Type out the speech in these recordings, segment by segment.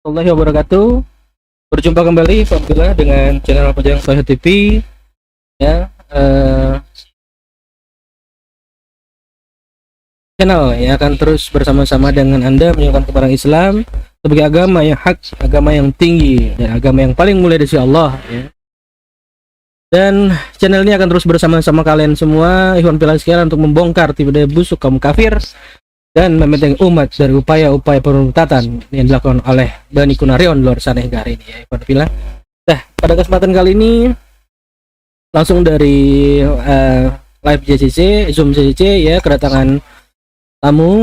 Warahmatullahi wabarakatuh. Berjumpa kembali alhamdulillah dengan channel Pajang Sohya TV ya. Channel yang akan terus bersama-sama dengan Anda menunjukkan kebenaran Islam sebagai agama yang hak, agama yang tinggi dan agama yang paling mulia di sisi Allah ya. Dan channel ini akan terus bersama-sama kalian semua Ikhwan Fillah sekalian untuk membongkar tipu daya busuk kaum kafir dan membentengi umat dari upaya-upaya pemberontakan yang dilakukan oleh Bani Kunarion luar sana hingga hari ini ya Ikhwan Fillah. Nah, pada kesempatan kali ini langsung dari live JCC, Zoom JCC ya, kedatangan tamu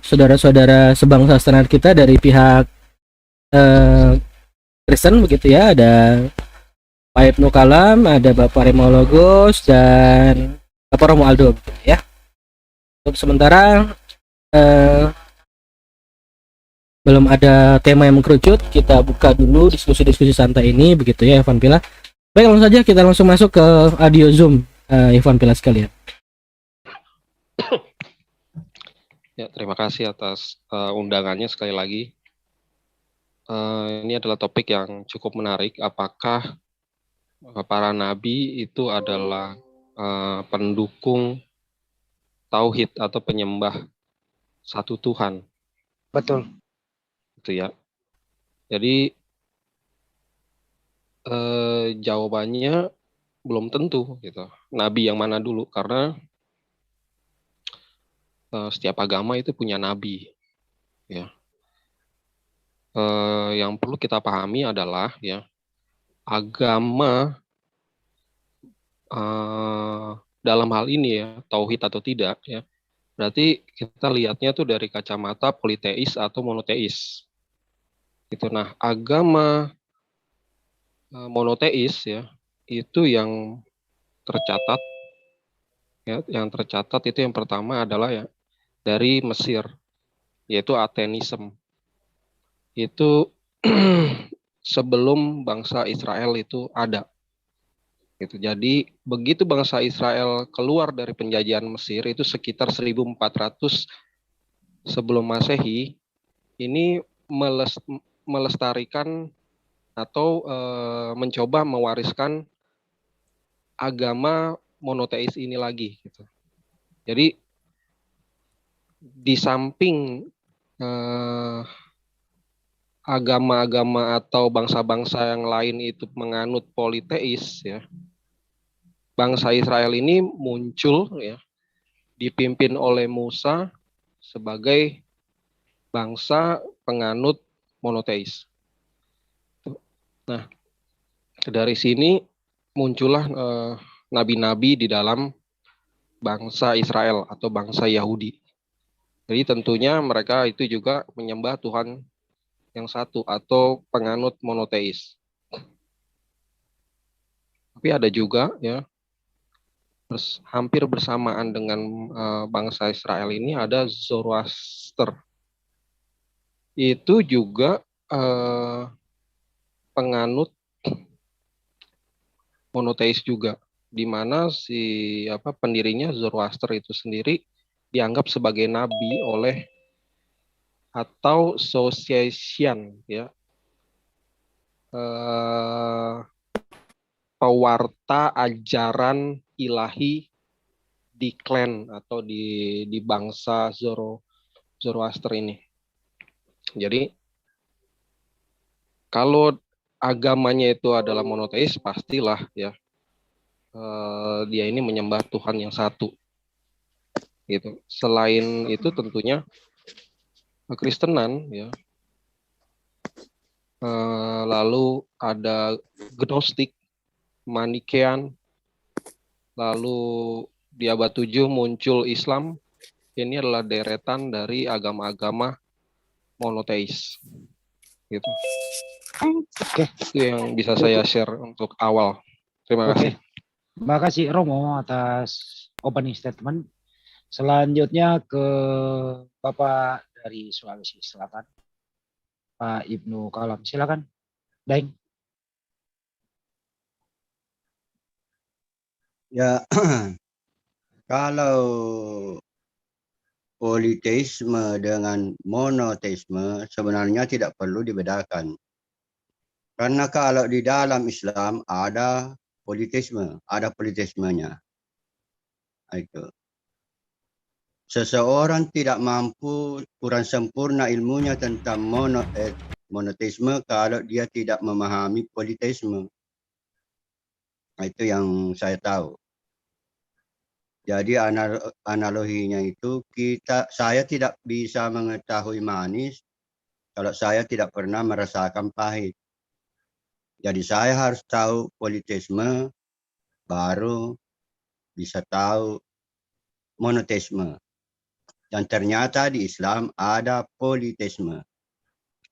saudara-saudara sebangsa setanah kita dari pihak Kristen begitu ya. Ada Pak Ibnu Kalam, ada Bapak Remologos dan Bapak Romo Aldo begitu ya. Untuk sementara belum ada tema yang mengkerucut, kita buka dulu diskusi-diskusi santai ini begitu ya Evan Pila. Baik, langsung saja kita langsung masuk ke audio Zoom Evan Pila sekalian. Ya, terima kasih atas undangannya sekali lagi. Ini adalah topik yang cukup menarik. Apakah para nabi itu adalah pendukung tauhid atau penyembah satu Tuhan? Betul. Gitu ya. Jadi jawabannya belum tentu gitu. Nabi yang mana dulu? Karena setiap agama itu punya nabi. Ya. Yang perlu kita pahami adalah ya, agama dalam hal ini ya, tauhid atau tidak ya, berarti kita lihatnya tuh dari kacamata politeis atau monoteis gitu. Nah, agama monoteis ya, itu yang tercatat ya, itu yang pertama adalah ya dari Mesir, yaitu Atenisme. Itu sebelum bangsa Israel itu ada gitu. Jadi begitu bangsa Israel keluar dari penjajahan Mesir itu sekitar 1400 sebelum Masehi, ini melestarikan atau mencoba mewariskan agama monoteis ini lagi gitu. Jadi di samping agama-agama atau bangsa-bangsa yang lain itu menganut politeis ya, bangsa Israel ini muncul ya, dipimpin oleh Musa sebagai bangsa penganut monoteis. Nah, dari sini muncullah nabi-nabi di dalam bangsa Israel atau bangsa Yahudi. Jadi tentunya mereka itu juga menyembah Tuhan yang satu atau penganut monoteis. Tapi ada juga ya, hampir bersamaan dengan bangsa Israel ini ada Zoroaster. Itu juga penganut monoteis juga, di mana pendirinya Zoroaster itu sendiri dianggap sebagai nabi oleh atau Sociation ya, pewarta ajaran ilahi di klan atau di bangsa Zoroaster ini. Jadi kalau agamanya itu adalah monoteis, pastilah ya dia ini menyembah Tuhan yang satu gitu. Selain itu tentunya Kristenan ya, lalu ada Gnostik, Manikean, lalu di abad 7 muncul Islam. Ini adalah deretan dari agama-agama monoteis gitu. Oke, itu yang bisa saya share untuk awal. Terima kasih. Terima kasih Romo atas opening statement. Selanjutnya ke Bapak dari Sulawesi Selatan, Pak Ibnu Kalam. Silakan, Daeng. Ya, kalau politeisme dengan monoteisme sebenarnya tidak perlu dibedakan. Karena kalau di dalam Islam ada politeismenya. Itu. Seseorang tidak mampu, kurang sempurna ilmunya tentang monoteisme kalau dia tidak memahami politeisme. Itu yang saya tahu. Jadi analoginya itu saya tidak bisa mengetahui manis kalau saya tidak pernah merasakan pahit. Jadi saya harus tahu politeisme baru bisa tahu monoteisme. Dan ternyata di Islam ada politeisme.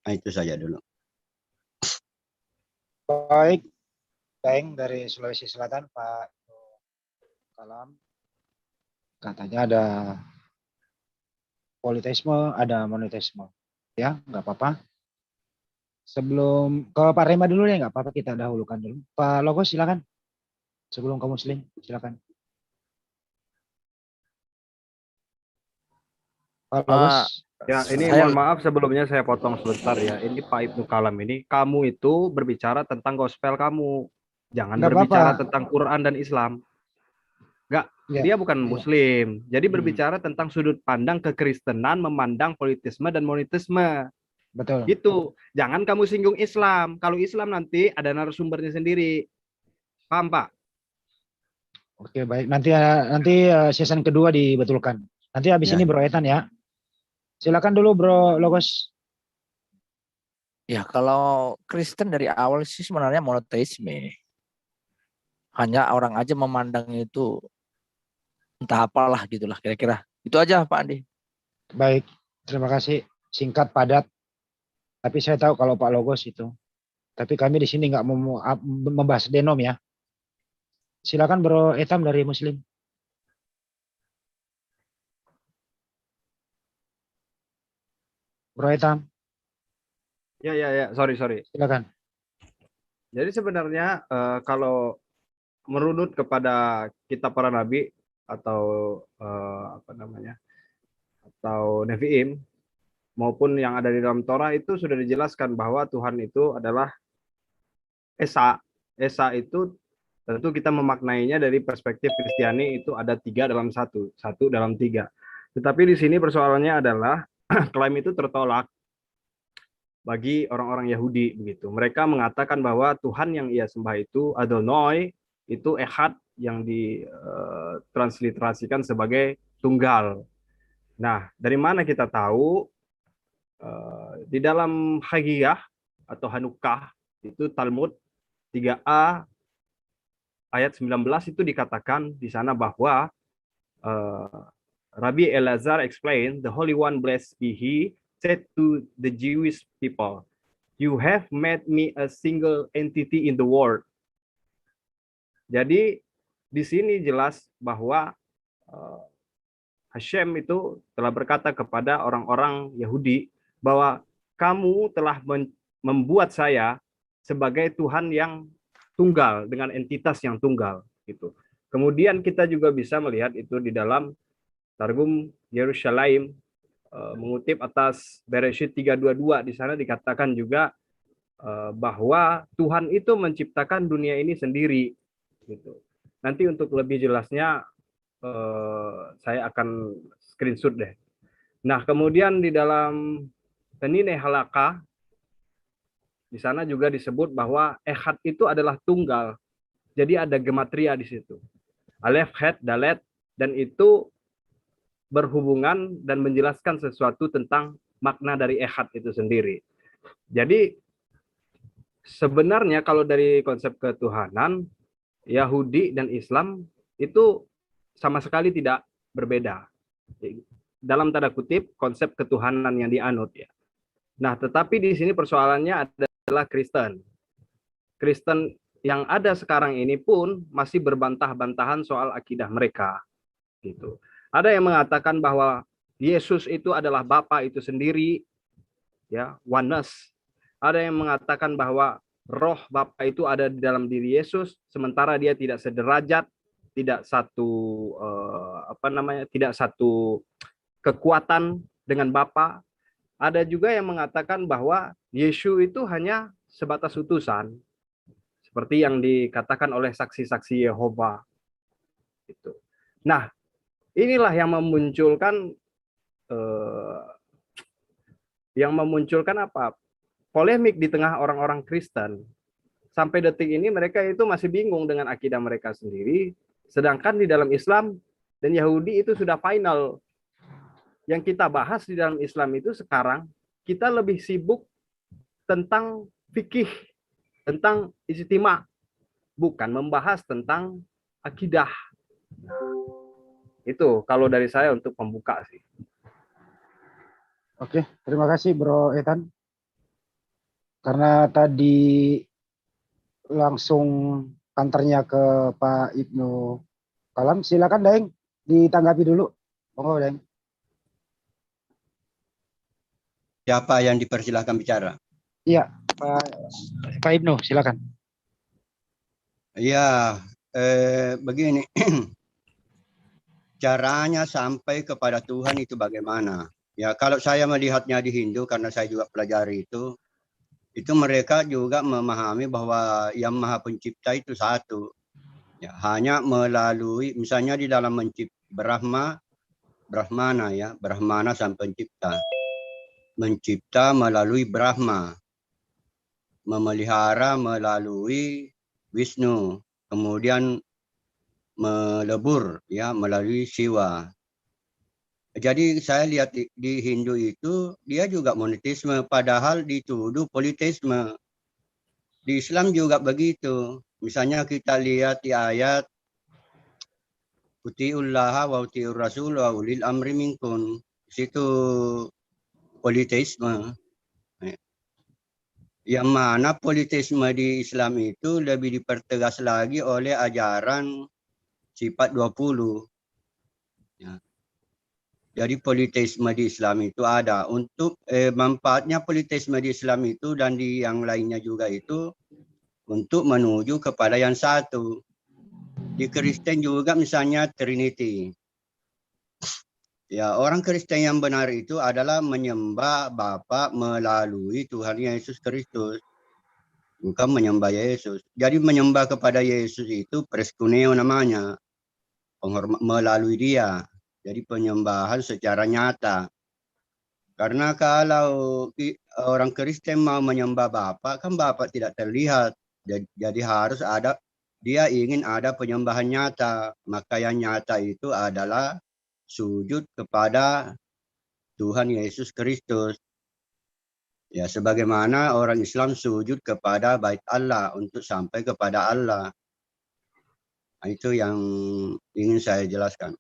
Nah, itu saja dulu. Baik, Daeng dari Sulawesi Selatan, Pak Kalam. Katanya ada politeisme, ada monoteisme. Ya, nggak apa-apa. Sebelum ke Pak Rema dulu ya, nggak apa-apa, kita dahulukan dulu. Pak Logos silakan. Sebelum ke Muslim, silakan. Pak Logos. Ya, ini mohon maaf sebelumnya saya potong sebentar ya. Ini Pak Ibnu Kalam ini, kamu itu berbicara tentang gospel kamu. Jangan Nggak berbicara apa-apa. tentang Quran dan Islam. Enggak, Ya, dia bukan ya. Muslim. Jadi berbicara tentang sudut pandang kekristenan memandang politisme dan monoteisme. Betul. Gitu. Jangan kamu singgung Islam. Kalau Islam nanti ada narasumbernya sendiri. Paham, Pak? Oke, baik. Nanti season kedua dibetulkan. Nanti habis ini Bro Ethan ya. Silakan dulu Bro Logos. Ya, kalau Kristen dari awal sih sebenarnya monoteisme. Hanya orang aja memandang itu entah apalah gitulah kira-kira. Itu aja Pak Andi. Baik, terima kasih. Singkat, padat. Tapi saya tahu kalau Pak Logos itu. Tapi kami di sini nggak mau membahas denom ya. Silakan Bro Etam dari Muslim. Bro Etam. Ya, sorry. Silakan. Jadi sebenarnya kalau merunut kepada kitab para nabi atau atau Nevi'im maupun yang ada di dalam Torah itu sudah dijelaskan bahwa Tuhan itu adalah Esa. Esa itu tentu kita memaknainya dari perspektif Kristiani itu ada 3 dalam 1, 1 dalam 3. Tetapi di sini persoalannya adalah klaim itu tertolak bagi orang-orang Yahudi begitu. Mereka mengatakan bahwa Tuhan yang ia sembah itu Adonai, itu Echad yang ditransliterasikan sebagai tunggal. Nah, dari mana kita tahu? Di dalam Hagiyah atau Hanukah itu Talmud 3a ayat 19 itu dikatakan di sana bahwa Rabbi Elazar explained, the Holy One blessed be He said to the Jewish people, "You have made me a single entity in the world." Jadi di sini jelas bahwa Hashem itu telah berkata kepada orang-orang Yahudi bahwa kamu telah membuat saya sebagai Tuhan yang tunggal dengan entitas yang tunggal gitu. Kemudian kita juga bisa melihat itu di dalam Targum Yerusalem mengutip atas Bereshit 3:22 di sana dikatakan juga bahwa Tuhan itu menciptakan dunia ini sendiri gitu. Nanti untuk lebih jelasnya saya akan screenshot deh. Nah, kemudian di dalam Tenine Halakha di sana juga disebut bahwa Echad itu adalah tunggal. Jadi ada gematria di situ. Alef, Het, Dalet, dan itu berhubungan dan menjelaskan sesuatu tentang makna dari Echad itu sendiri. Jadi sebenarnya kalau dari konsep ketuhanan, Yahudi dan Islam itu sama sekali tidak berbeda. Dalam tanda kutip, konsep ketuhanan yang dianut ya. Nah, tetapi di sini persoalannya adalah Kristen. Kristen yang ada sekarang ini pun masih berbantah-bantahan soal akidah mereka. Gitu. Ada yang mengatakan bahwa Yesus itu adalah Bapa itu sendiri, ya, oneness. Ada yang mengatakan bahwa roh Bapa itu ada di dalam diri Yesus, sementara dia tidak sederajat, tidak satu tidak satu kekuatan dengan Bapa. Ada juga yang mengatakan bahwa Yesus itu hanya sebatas utusan, seperti yang dikatakan oleh saksi-saksi Yehova. Gitu. Nah, inilah yang memunculkan apa? Polemik di tengah orang-orang Kristen. Sampai detik ini mereka itu masih bingung dengan akidah mereka sendiri, sedangkan di dalam Islam dan Yahudi itu sudah final. Yang kita bahas di dalam Islam itu sekarang, kita lebih sibuk tentang fikih, tentang ijtima, bukan membahas tentang akidah. Itu kalau dari saya untuk pembuka sih. Oke, terima kasih Bro Ethan. Karena tadi langsung kantornya ke Pak Ibnu Kalam, silakan Daeng ditanggapi dulu. Monggo Daeng. Siapa yang dipersilahkan bicara? Iya, Pak Ibnu, silakan. Ya, begini. Caranya sampai kepada Tuhan itu bagaimana? Ya, kalau saya melihatnya di Hindu, karena saya juga pelajari itu mereka juga memahami bahwa yang Maha Pencipta itu satu. Ya, hanya melalui, misalnya di dalam Brahmana ya, Brahmana sang pencipta. Mencipta melalui Brahma, memelihara melalui Wisnu, kemudian melebur ya melalui Siwa. Jadi saya lihat di Hindu itu dia juga monoteisme, padahal dituduh politeisme. Di Islam juga begitu. Misalnya kita lihat di ayat Utiullaha wa utiur rasul wa ulil amri minkum. Situ politeisme. Yang mana politeisme di Islam itu lebih dipertegas lagi oleh ajaran sifat 20. Ya. Jadi politeisme di Islam itu ada. Untuk manfaatnya politeisme di Islam itu dan di yang lainnya juga itu untuk menuju kepada yang satu. Di Kristen juga misalnya Trinity. Ya, orang Kristen yang benar itu adalah menyembah Bapa melalui Tuhan Yesus Kristus. Bukan menyembah Yesus. Jadi menyembah kepada Yesus itu preskuneo namanya. Melalui dia. Jadi penyembahan secara nyata. Karena kalau orang Kristen mau menyembah Bapa, kan Bapa tidak terlihat. Jadi harus ada, dia ingin ada penyembahan nyata. Maka yang nyata itu adalah sujud kepada Tuhan Yesus Kristus. Ya, sebagaimana orang Islam sujud kepada Bait Allah untuk sampai kepada Allah. Nah, itu yang ingin saya jelaskan.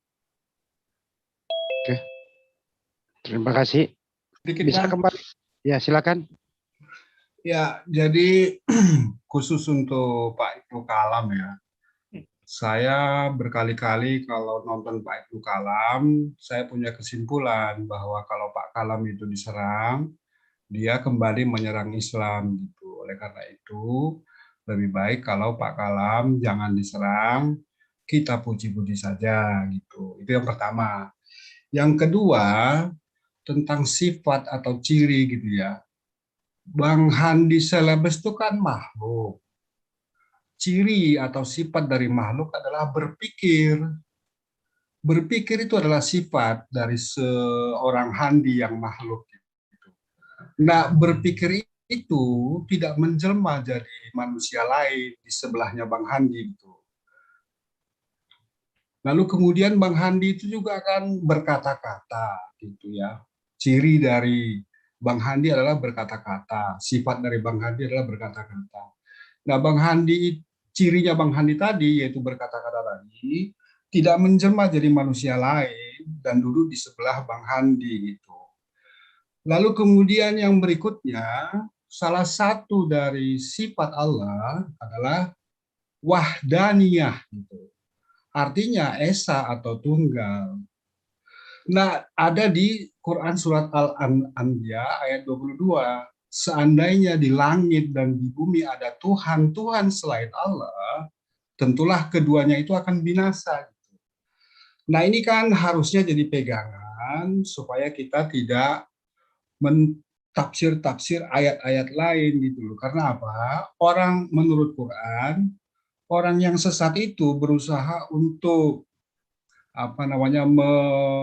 Oke. Terima kasih. Bisa kembali? Ya, silakan. Ya, jadi khusus untuk Pak Ibnu Kalam ya. Saya berkali-kali kalau nonton Pak Ibnu Kalam, saya punya kesimpulan bahwa kalau Pak Kalam itu diserang, dia kembali menyerang Islam gitu. Oleh karena itu, lebih baik kalau Pak Kalam jangan diserang, kita puji-puji saja gitu. Itu yang pertama. Yang kedua, tentang sifat atau ciri gitu ya. Bang Handi Selebes itu kan makhluk. Ciri atau sifat dari makhluk adalah berpikir. Berpikir itu adalah sifat dari seorang Handi yang makhluk. Nah, berpikir itu tidak menjelma jadi manusia lain di sebelahnya Bang Handi itu. Lalu kemudian Bang Handi itu juga akan berkata-kata gitu ya. Ciri dari Bang Handi adalah berkata-kata, sifat dari Bang Handi adalah berkata-kata. Nah, Bang Handi, cirinya Bang Handi tadi, yaitu berkata-kata tadi, tidak menjelma jadi manusia lain dan duduk di sebelah Bang Handi gitu. Lalu kemudian yang berikutnya, salah satu dari sifat Allah adalah wahdaniyah gitu. Artinya esa atau tunggal. Nah, ada di Quran surat Al-Anbiya ayat 22. Seandainya di langit dan di bumi ada Tuhan selain Allah, tentulah keduanya itu akan binasa. Nah, ini kan harusnya jadi pegangan Quran supaya kita tidak mentafsir-tafsir ayat-ayat lain gitu loh. Karena apa? Orang menurut Quran, orang yang sesat itu berusaha untuk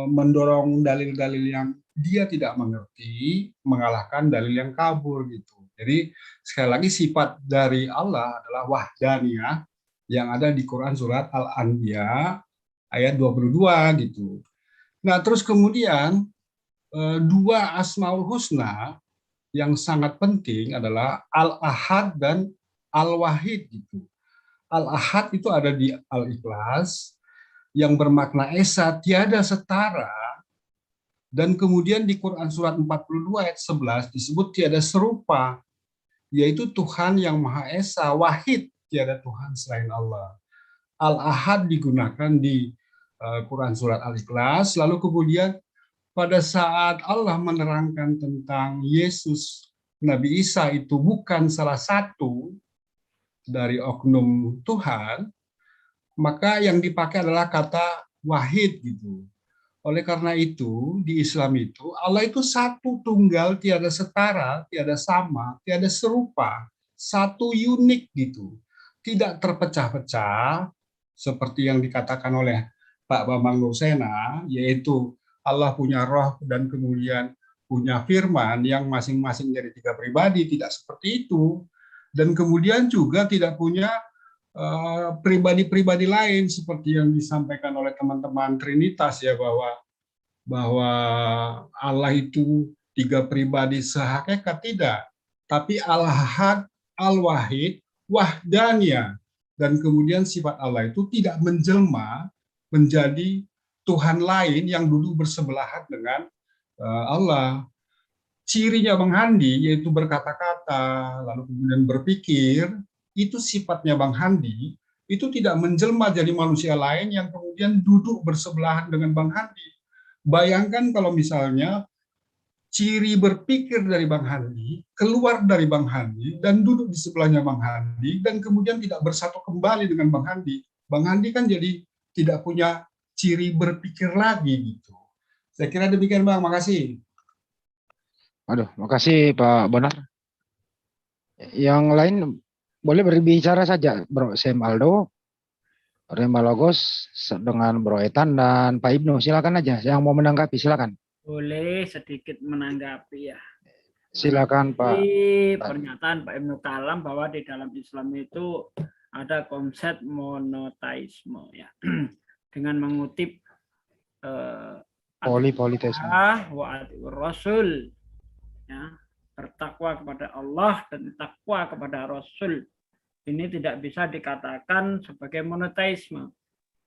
mendorong dalil-dalil yang dia tidak mengerti, mengalahkan dalil yang kabur gitu. Jadi sekali lagi sifat dari Allah adalah wahdaniyah yang ada di Quran surat Al-Anbiya ayat 22 gitu. Nah, terus kemudian dua Asmaul Husna yang sangat penting adalah Al-Ahad dan Al-Wahid gitu. Al-Ahad itu ada di Al-Ikhlas yang bermakna esa, tiada setara, dan kemudian di Quran surat 42 ayat 11 disebut tiada serupa, yaitu Tuhan yang Maha Esa, wahid, tiada Tuhan selain Allah. Al-Ahad digunakan di Quran surat Al-Ikhlas, lalu kemudian pada saat Allah menerangkan tentang Yesus, Nabi Isa itu bukan salah satu dari oknum Tuhan, maka yang dipakai adalah kata wahid gitu. Oleh karena itu, di Islam itu, Allah itu satu tunggal, tiada setara, tiada sama, tiada serupa, satu unik gitu. Tidak terpecah-pecah, seperti yang dikatakan oleh Pak Bambang Nursena, yaitu Allah punya roh dan kemudian punya firman yang masing-masing dari 3 pribadi, tidak seperti itu. Dan kemudian juga tidak punya pribadi-pribadi lain seperti yang disampaikan oleh teman-teman Trinitas ya, bahwa Allah itu 3 pribadi sehakikat, tidak, tapi Al-Ahad, Al-Wahid, Wahdaniyah, dan kemudian sifat Allah itu tidak menjelma menjadi Tuhan lain yang duduk bersebelahan dengan Allah. Cirinya Bang Handi yaitu berkata-kata, lalu kemudian berpikir, itu sifatnya Bang Handi, itu tidak menjelma jadi manusia lain yang kemudian duduk bersebelahan dengan Bang Handi. Bayangkan kalau misalnya ciri berpikir dari Bang Handi keluar dari Bang Handi dan duduk di sebelahnya Bang Handi dan kemudian tidak bersatu kembali dengan Bang Handi. Bang Handi kan jadi tidak punya ciri berpikir lagi gitu. Saya kira demikian Bang, makasih. Aduh, makasih Pak Bonar. Yang lain boleh berbicara saja, Bro Sam Aldo, Remba Logos, dengan Bro Etan dan Pak Ibnu. Silakan aja, yang mau menanggapi silakan. Boleh sedikit menanggapi ya. Silakan Pak. Di pernyataan Pak Ibnu Kalam bahwa di dalam Islam itu ada konsep monoteisme ya. Dengan mengutip Politeisme. wa Rasul ya, bertakwa kepada Allah dan takwa kepada Rasul. Ini tidak bisa dikatakan sebagai monoteisme.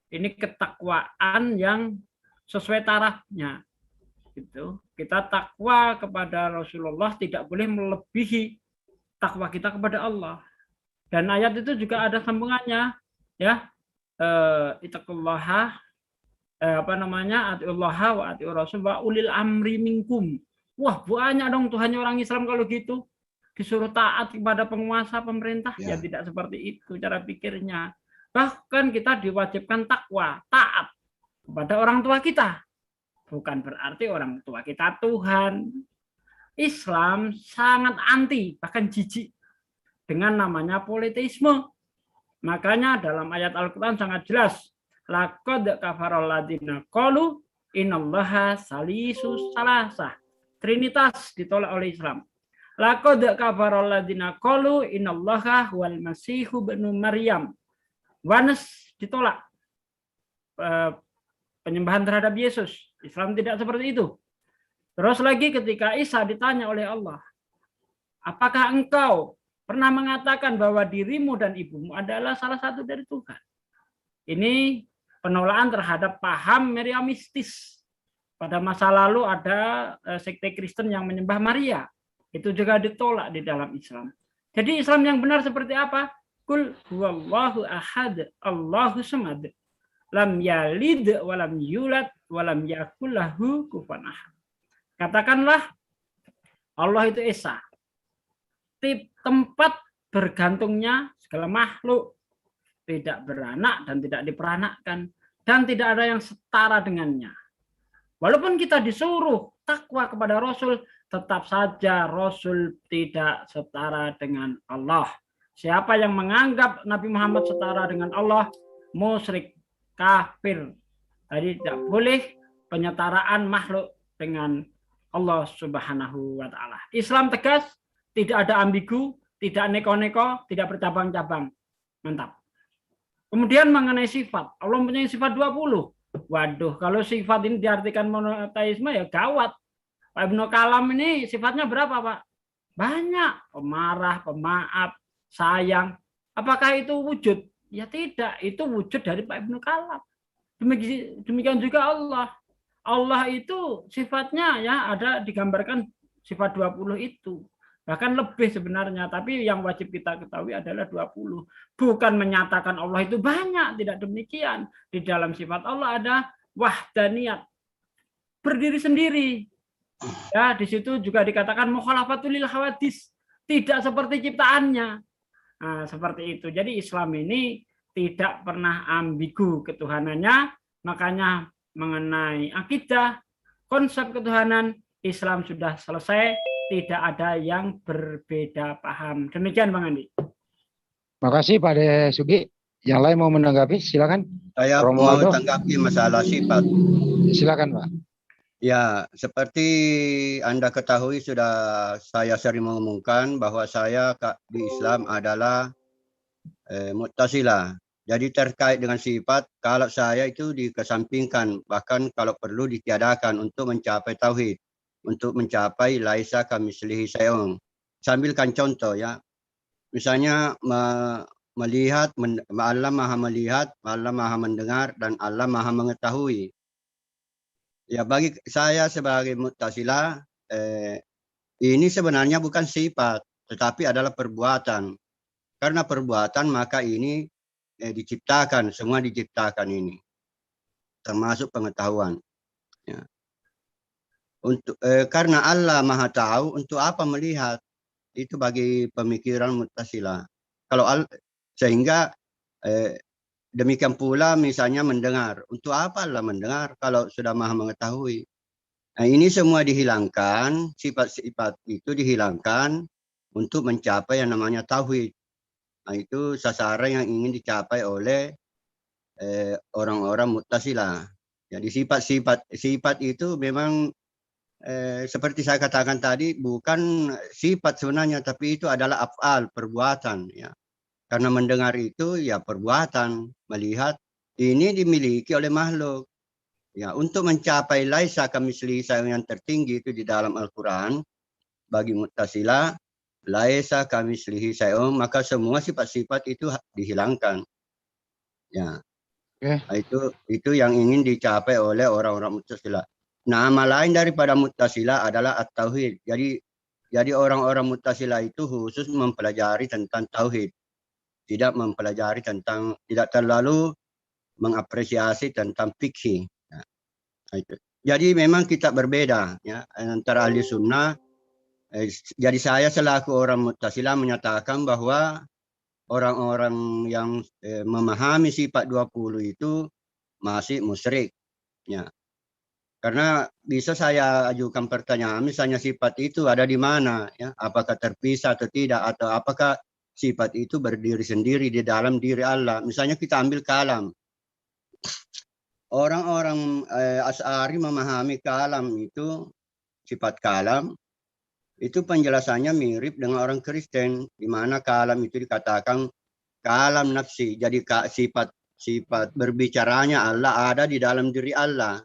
Ini ketakwaan yang sesuai tarafnya. Gitu. Kita takwa kepada Rasulullah tidak boleh melebihi takwa kita kepada Allah. Dan ayat itu juga ada sambungannya, ya. Ittaqullaha atiullaha wa atiur rasul wa ulil amri minkum. Wah, banyak dong Tuhannya orang Islam kalau gitu. Disuruh taat kepada penguasa pemerintah, ya tidak seperti itu cara pikirnya. Bahkan kita diwajibkan takwa, taat kepada orang tua kita. Bukan berarti orang tua kita Tuhan. Islam sangat anti, bahkan jijik dengan namanya politeisme. Makanya dalam ayat Al-Quran sangat jelas. Laqad kafaral ladzina qalu innallaha salisus salasah. Trinitas ditolak oleh Islam. Laqad kafaral ladzina qalu innallaha huwal masihu ibnu Maryam. Wanes ditolak. Penyembahan terhadap Yesus. Islam tidak seperti itu. Terus lagi ketika Isa ditanya oleh Allah, apakah engkau pernah mengatakan bahwa dirimu dan ibumu adalah salah satu dari Tuhan? Ini penolakan terhadap paham Maryamistis. Pada masa lalu ada sekte Kristen yang menyembah Maria. Itu juga ditolak di dalam Islam. Jadi Islam yang benar seperti apa? Qul huwallahu ahad, Allahu samad. Lam yalid walam yulad walam yakul lahu kufuwan ahad. Katakanlah Allah itu esa. Tempat bergantungnya segala makhluk, tidak beranak dan tidak diperanakkan, dan tidak ada yang setara dengannya. Walaupun kita disuruh takwa kepada Rasul, tetap saja Rasul tidak setara dengan Allah. Siapa yang menganggap Nabi Muhammad setara dengan Allah, musyrik, kafir. Jadi tidak boleh penyetaraan makhluk dengan Allah Subhanahu wa Ta'ala. Islam tegas, tidak ada ambigu, tidak neko-neko, tidak bercabang-cabang. Mantap. Kemudian mengenai sifat, Allah mempunyai sifat 20. Waduh, kalau sifat ini diartikan monoteisme ya gawat. Pak Ibnu Kalam ini sifatnya berapa, Pak? Banyak. Pemarah, pemaaf, sayang. Apakah itu wujud? Ya tidak, itu wujud dari Pak Ibnu Kalam. Demikian juga Allah. Allah itu sifatnya ya ada digambarkan sifat 20 itu. Bahkan lebih sebenarnya, tapi yang wajib kita ketahui adalah 20. Bukan menyatakan Allah itu banyak, tidak demikian. Di dalam sifat Allah ada wahdaniyat, berdiri sendiri. Ya, di situ juga dikatakan mukhalafatul lil hawadis, tidak seperti ciptaannya. Nah, seperti itu. Jadi Islam ini tidak pernah ambigu ketuhanannya, makanya mengenai akidah, konsep ketuhanan, Islam sudah selesai, tidak ada yang berbeda paham. Demikian Bang Andi. Makasih Pak De Sugi. Yang lain mau menanggapi, silakan. Saya mau tanggapi masalah sifat. Silakan Pak. Ya, seperti Anda ketahui sudah saya sering mengumumkan bahwa saya di Islam adalah Mu'tazilah. Jadi terkait dengan sifat, kalau saya itu dikesampingkan, bahkan kalau perlu ditiadakan untuk mencapai tauhid, untuk mencapai laisa kamitslihi syai'un. Sambilkan contoh ya. Misalnya melihat, Allah Maha melihat, Allah Maha mendengar, dan Allah Maha mengetahui. Ya, bagi saya sebagai Mu'tazilah, ini sebenarnya bukan sifat, tetapi adalah perbuatan. Karena perbuatan maka ini diciptakan, semua diciptakan ini, termasuk pengetahuan. Ya. Karena Allah Maha tahu, untuk apa melihat? Itu bagi pemikiran Mu'tazilah. Sehingga demikian pula misalnya mendengar. Untuk apa Allah mendengar kalau sudah Maha mengetahui? Nah, ini semua dihilangkan, sifat-sifat itu dihilangkan untuk mencapai yang namanya tauhid. Nah, itu sasaran yang ingin dicapai oleh orang-orang Mu'tazilah. Jadi sifat itu memang seperti saya katakan tadi, bukan sifat sebenarnya, tapi itu adalah af'al, perbuatan. Ya. Karena mendengar itu ya perbuatan, melihat ini dimiliki oleh makhluk. Ya, untuk mencapai laisa kamitslihi syai'un yang tertinggi itu di dalam Al-Quran, bagi Mu'tazilah, laisa kamitslihi syai'un, maka semua sifat-sifat itu dihilangkan. Ya. Nah, itu yang ingin dicapai oleh orang-orang Mu'tazilah. Nama lain daripada Mu'tazilah adalah at-tauhid. Jadi orang-orang Mu'tazilah itu khusus mempelajari tentang tauhid. Tidak mempelajari tentang, tidak terlalu mengapresiasi tentang fikih. Nah, itu. Jadi memang kita berbeda ya antara ahli sunnah. Jadi saya selaku orang Mu'tazilah menyatakan bahwa orang-orang yang memahami sifat 20 itu masih musyrik. Ya. Karena bisa saya ajukan pertanyaan, misalnya sifat itu ada di mana? Ya? Apakah terpisah atau tidak? Atau apakah sifat itu berdiri sendiri di dalam diri Allah? Misalnya kita ambil kalam. Orang-orang Asy'ari memahami kalam itu, sifat kalam, itu penjelasannya mirip dengan orang Kristen, di mana kalam itu dikatakan kalam nafsi. Jadi sifat berbicaranya Allah ada di dalam diri Allah.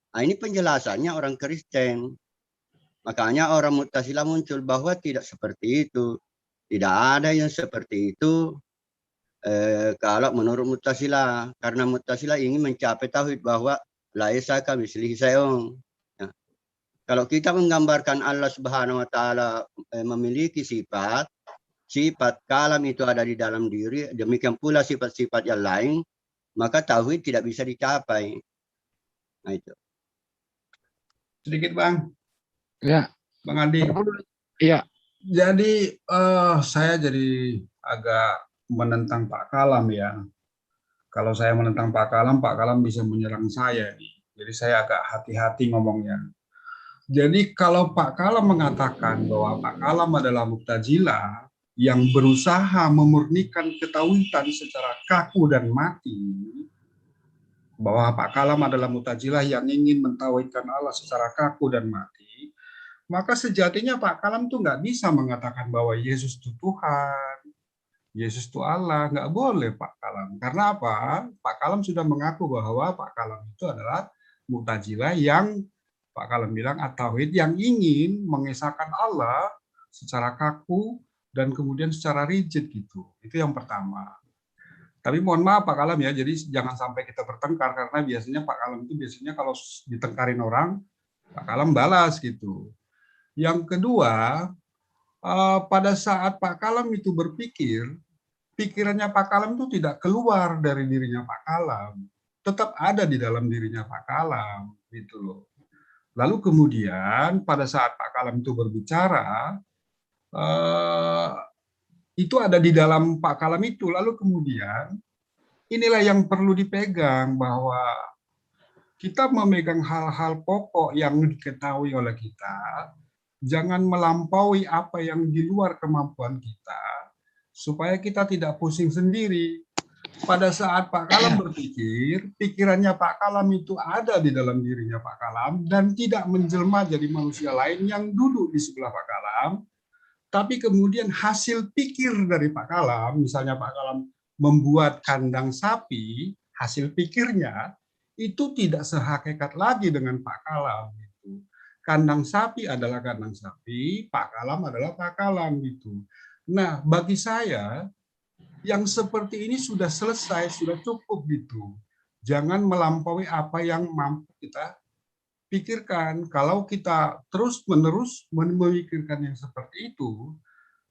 Nah, ini penjelasannya orang Kristen. Makanya orang Mu'tazilah muncul bahwa tidak seperti itu. Tidak ada yang seperti itu kalau menurut Mu'tazilah. Karena Mu'tazilah ingin mencapai tauhid bahwa laisa kamitslihi syai'un. Ya. Kalau kita menggambarkan Allah Subhanahu wa taala memiliki sifat kalam itu ada di dalam diri, demikian pula sifat-sifat yang lain, maka tauhid tidak bisa dicapai. Nah, itu. Sedikit Bang. Ya. Bang Andi. Iya. Jadi saya jadi agak menentang Pak Kalam ya. Kalau saya menentang Pak Kalam bisa menyerang saya nih. Jadi saya agak hati-hati ngomongnya. Jadi kalau Pak Kalam mengatakan bahwa Pak Kalam adalah Mu'tazilah yang berusaha memurnikan ketauhidan secara kaku dan mati, bahwa Pak Kalam adalah Mu'tazilah yang ingin mentauhidkan Allah secara kaku dan mati, maka sejatinya Pak Kalam tuh nggak bisa mengatakan bahwa Yesus itu Tuhan, Yesus itu Allah, nggak boleh Pak Kalam. Karena apa? Pak Kalam sudah mengaku bahwa Pak Kalam itu adalah Mu'tazilah yang Pak Kalam bilang at-tauhid yang ingin mengesahkan Allah secara kaku dan kemudian secara rigid gitu. Itu yang pertama. Tapi mohon maaf Pak Kalam ya, jadi jangan sampai kita bertengkar karena biasanya Pak Kalam itu biasanya kalau ditengkarin orang, Pak Kalam balas gitu. Yang kedua, pada saat Pak Kalam itu berpikir, pikirannya Pak Kalam itu tidak keluar dari dirinya Pak Kalam, tetap ada di dalam dirinya Pak Kalam gitu loh. Lalu kemudian pada saat Pak Kalam itu berbicara, itu ada di dalam Pak Kalam itu. Lalu kemudian inilah yang perlu dipegang, bahwa kita memegang hal-hal pokok yang diketahui oleh kita, jangan melampaui apa yang di luar kemampuan kita, supaya kita tidak pusing sendiri. Pada saat Pak Kalam berpikir, pikirannya Pak Kalam itu ada di dalam dirinya Pak Kalam dan tidak menjelma jadi manusia lain yang duduk di sebelah Pak Kalam, tapi kemudian hasil pikir dari Pak Kalam, misalnya Pak Kalam membuat kandang sapi, hasil pikirnya itu tidak sehakikat lagi dengan Pak Kalam. Gitu. Kandang sapi adalah kandang sapi, Pak Kalam adalah Pak Kalam gitu. Nah, bagi saya yang seperti ini sudah selesai, sudah cukup gitu. Jangan melampaui apa yang mampu kita pikirkan. Kalau kita terus-menerus memikirkan yang seperti itu,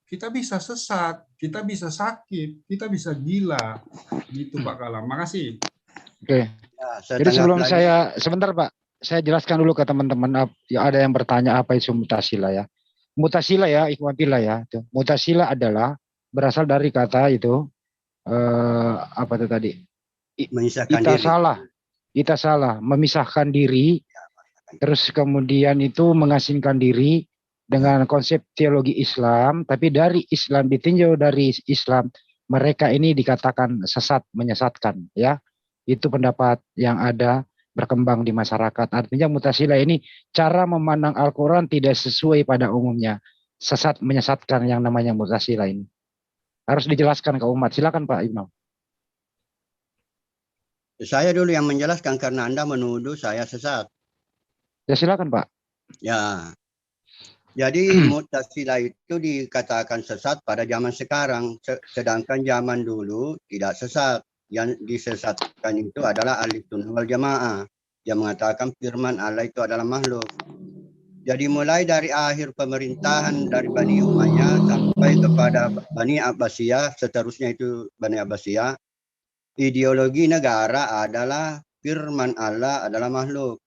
kita bisa sesat, kita bisa sakit, kita bisa gila. Gitu Pak Kalam. Makasih. Oke. Ya, Jadi sebelum lagi. sebentar Pak, saya jelaskan dulu ke teman-teman. Ya, ada yang bertanya apa itu Mu'tazilah ya. Mu'tazilah ya, ikhwatillah ya. Mu'tazilah adalah berasal dari kata itu apa itu tadi? Menyisahkan Kita diri. Kita salah, memisahkan diri, terus kemudian itu mengasingkan diri dengan konsep teologi Islam, tapi dari Islam ditinjau dari Islam, mereka ini dikatakan sesat, menyesatkan ya. Itu pendapat yang ada berkembang di masyarakat. Artinya Mu'tazilah ini cara memandang Al-Quran tidak sesuai pada umumnya. Sesat, menyesatkan yang namanya Mu'tazilah ini. Harus dijelaskan ke umat. Silakan Pak Ibnu. Saya dulu yang menjelaskan karena Anda menuduh saya sesat. Ya silakan Pak. Ya. Jadi Mu'tazilah itu dikatakan sesat pada zaman sekarang, sedangkan zaman dulu tidak sesat. Yang disesatkan itu adalah Ahli Sunnah wal Jamaah yang mengatakan firman Allah itu adalah makhluk. Jadi mulai dari akhir pemerintahan dari Bani Umayyah sampai kepada Bani Abbasiyah, seterusnya itu Bani Abbasiyah, ideologi negara adalah firman Allah adalah makhluk,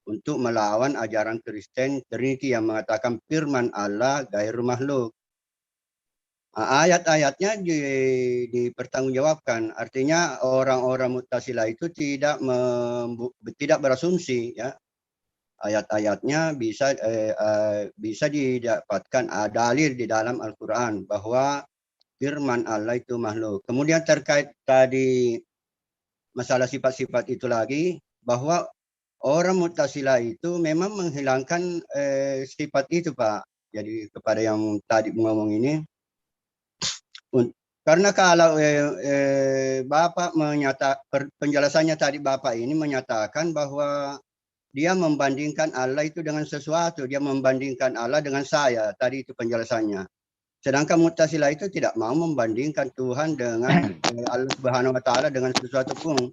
untuk melawan ajaran Kristen Trinity yang mengatakan firman Allah gairu makhluk. Ayat-ayatnya dipertanggungjawabkan. Artinya orang-orang Mu'tazilah itu tidak berasumsi ya. Ayat-ayatnya bisa didapatkan dalil di dalam Al-Quran bahwa firman Allah itu makhluk. Kemudian terkait tadi masalah sifat-sifat itu lagi, bahwa orang Mu'tazilah itu memang menghilangkan sifat itu Pak. Jadi kepada yang tadi ngomong ini, karena kalau Bapak penjelasannya tadi Bapak ini menyatakan bahwa dia membandingkan Allah itu dengan sesuatu, dia membandingkan Allah dengan saya, tadi itu penjelasannya. Sedangkan Mu'tazilah itu tidak mau membandingkan Tuhan dengan Allah Subhanahu wa taala dengan sesuatu pun.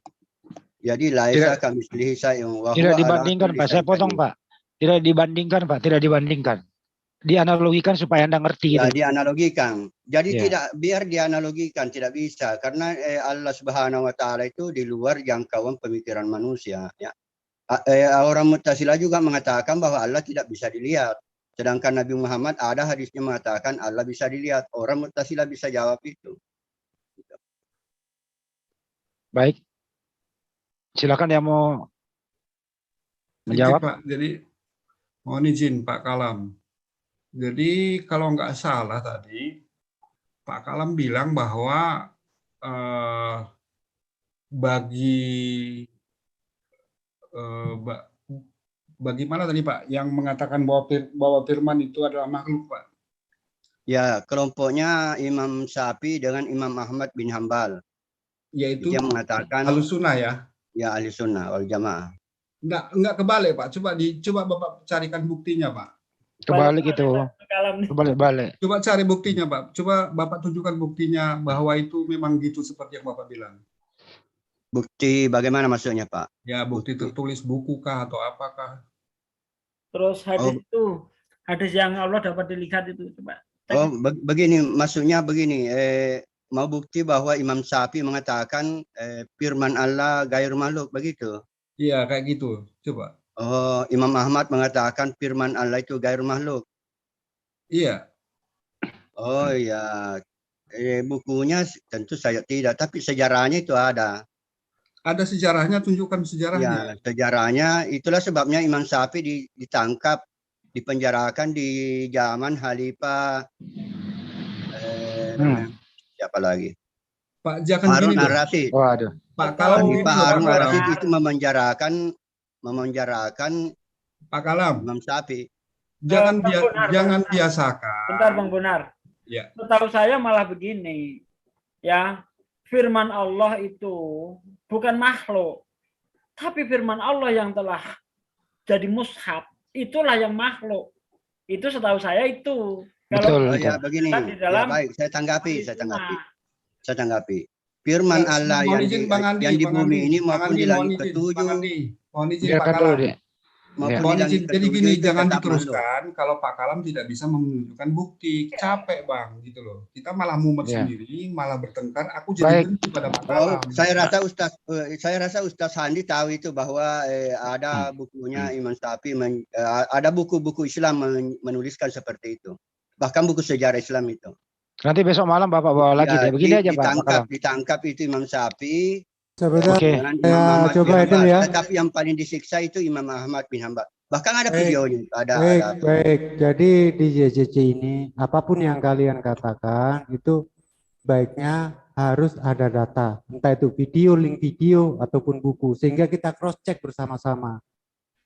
Jadi laisa kamitslihi syai'un wa huwa Tidak dibandingkan Pak, saya potong Pak. Tidak dibandingkan Pak, tidak dibandingkan. Dianalogikan supaya Anda ngerti ya, gitu. Dianalogikan. Jadi tidak biar dianalogikan, tidak bisa karena Allah Subhanahu wa taala itu di luar jangkauan pemikiran manusia ya. Orang Mu'tazilah juga mengatakan bahwa Allah tidak bisa dilihat. Sedangkan Nabi Muhammad ada hadisnya mengatakan Allah bisa dilihat. Orang Mu'tazilah bisa jawab itu. Baik. Silakan yang mau Menjawab. Pak. Jadi mohon izin Pak Kalam. Jadi kalau nggak salah tadi Pak Kalam bilang bahwa bagi bagaimana tadi Pak yang mengatakan bahwa firman itu adalah makhluk Pak? Ya, kelompoknya Imam Syafi'i dengan Imam Ahmad bin Hambal. Yaitu Dia mengatakan Ahlussunnah ya? Ya, Ahlussunnah wal Jamaah. Enggak kebalik Pak. Coba Bapak carikan buktinya Pak. Kebalik itu. Kebalik-balik. Coba cari buktinya Pak. Coba Bapak tunjukkan buktinya bahwa itu memang gitu seperti yang Bapak bilang. Bukti bagaimana maksudnya Pak? Ya, bukti tertulis buku kah atau apakah? Terus hadis itu, hadis yang Allah dapat dilihat itu coba. Oh, begini, maksudnya begini, mau bukti bahwa Imam Syafi'i mengatakan firman Allah gair makhluk, begitu? Iya, kayak gitu. Coba. Oh, Imam Ahmad mengatakan firman Allah itu gair makhluk. Iya. Oh ya, bukunya tentu saya tidak, tapi sejarahnya itu ada. Ada sejarahnya, tunjukkan sejarahnya. Ya, sejarahnya itulah sebabnya Imam Syafi'i ditangkap, dipenjarakan di zaman Khalifah siapa lagi? Pak, jangan Harun gini loh. Ar-Rasyid. Waduh. Pak, kalau Khalifah Harun Ar-Rasyid itu memenjarakan Pak Kalam, Imam Syafi'i. jangan Bang Bonar. biasakan. Bentar Bang Bonar. Ya. Setahu saya malah begini, ya firman Allah itu bukan makhluk, tapi firman Allah yang telah jadi mushaf itulah yang makhluk. Itu setahu saya itu. Betul. Oh ya, begini. Di dalam Ya, baik, saya tanggapi. Firman Allah yang di bumi ini maupun di langit ketujuh. Mohon izin Dia Pak kan dulu Kalam. dia. Mohon izin. Jadi gini, itu jangan tetap diteruskan kalau Pak Kalam tidak bisa menunjukkan bukti. Capek Bang, gitu loh. Kita malah mumet Ya. sendiri, malah bertengkar. Aku jadi benci pada Pak Kalam. Saya rasa Ustaz Handi tahu itu bahwa ada bukunya Imam Syafi'i, ada buku-buku Islam menuliskan seperti itu. Bahkan buku sejarah Islam itu. Nanti besok malam Bapak bawa lagi deh. Begini aja Pak. Ditangkap itu Imam Syafi'i. Sebentar, Oke. dengan saya Imam Ahmad coba bin itu Hanbal. ya. Tetapi yang paling disiksa itu Imam Ahmad bin Hanbal. Bahkan ada Baik. videonya. Baik. Jadi di JJC ini, apapun yang kalian katakan, itu baiknya harus ada data. Entah itu video, link video, ataupun buku. Sehingga kita cross-check bersama-sama.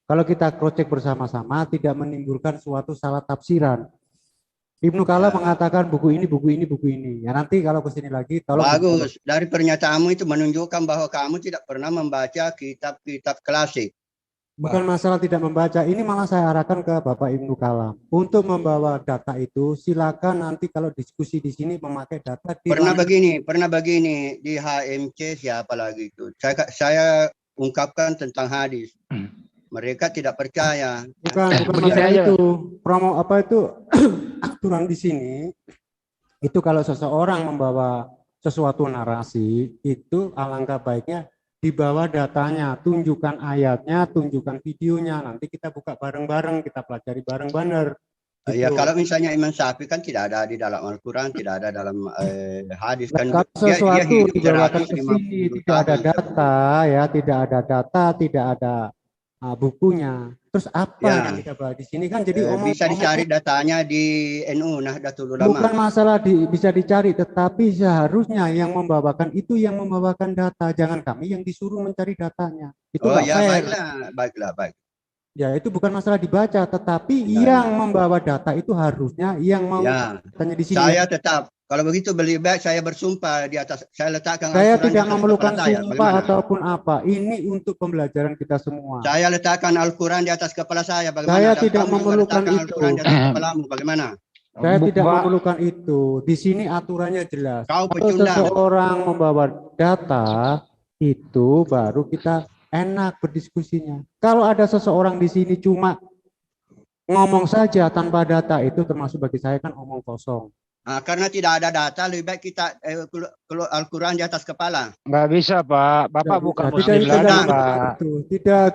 Kalau kita cross-check bersama-sama, tidak menimbulkan suatu salah tafsiran. Ibnu Kala mengatakan buku ini, buku ini, buku ini. Ya nanti kalau kesini lagi, tolong. Bagus. Dari pernyataanmu itu menunjukkan bahwa kamu tidak pernah membaca kitab-kitab klasik. Bukan masalah tidak membaca, ini malah saya arahkan ke Bapak Ibnu Kalam. Untuk membawa data itu, silakan nanti kalau diskusi di sini memakai data. Pernah begini di HMC siapa lagi itu. Saya ungkapkan tentang hadis. Mereka tidak percaya. Bukan Begini masalah aja. itu. Promo apa itu aturan di sini. Itu kalau seseorang membawa sesuatu narasi, itu alangkah baiknya dibawa datanya, tunjukkan ayatnya, tunjukkan videonya. Nanti kita buka bareng-bareng, kita pelajari bareng-bareng. Ya, kalau misalnya Imam Syafi'i kan tidak ada di dalam Al-Quran, tidak ada dalam hadis kan. Kalau sesuatu hidup dibawakan ke 150 sini, tidak ada tahun. data, ya, tidak ada data, tidak ada bukunya. Terus apa Ya. yang kita bahas di sini kan jadi Bisa dicari datanya di NU Nahdlatul Ulama. bukan masalah bisa dicari, tetapi seharusnya yang membawakan itu yang membawakan data, jangan kami yang disuruh mencari datanya. Itu Oh nggak ya, fair. baik. Ya itu bukan masalah dibaca, tetapi Ya, yang membawa data itu harusnya yang mau Ya, tanya di sini. saya tetap kalau begitu lebih baik saya bersumpah di atas, saya letakkan Saya Al-Quran di tidak atas memerlukan kepala saya. sumpah Bagaimana? ataupun apa. Ini untuk pembelajaran kita semua. Saya letakkan Al-Quran di atas kepala saya. Bagaimana? Saya Dan tidak kamu juga memerlukan letakkan itu. Al-Quran di atas kepalamu. Bagaimana? Saya tidak Pak. memerlukan itu. Di sini aturannya jelas. Kau Kalau pecundang. seseorang membawa data, itu baru kita enak berdiskusinya. Kalau ada seseorang di sini cuma ngomong saja tanpa data, itu termasuk bagi saya kan omong kosong. Nah, karena tidak ada data, lebih baik kita keluar Al-Quran di atas kepala. Nggak bisa Pak. Bapak Tidak bukan bisa. muslim Tidak lagi memerlukan Pak. itu.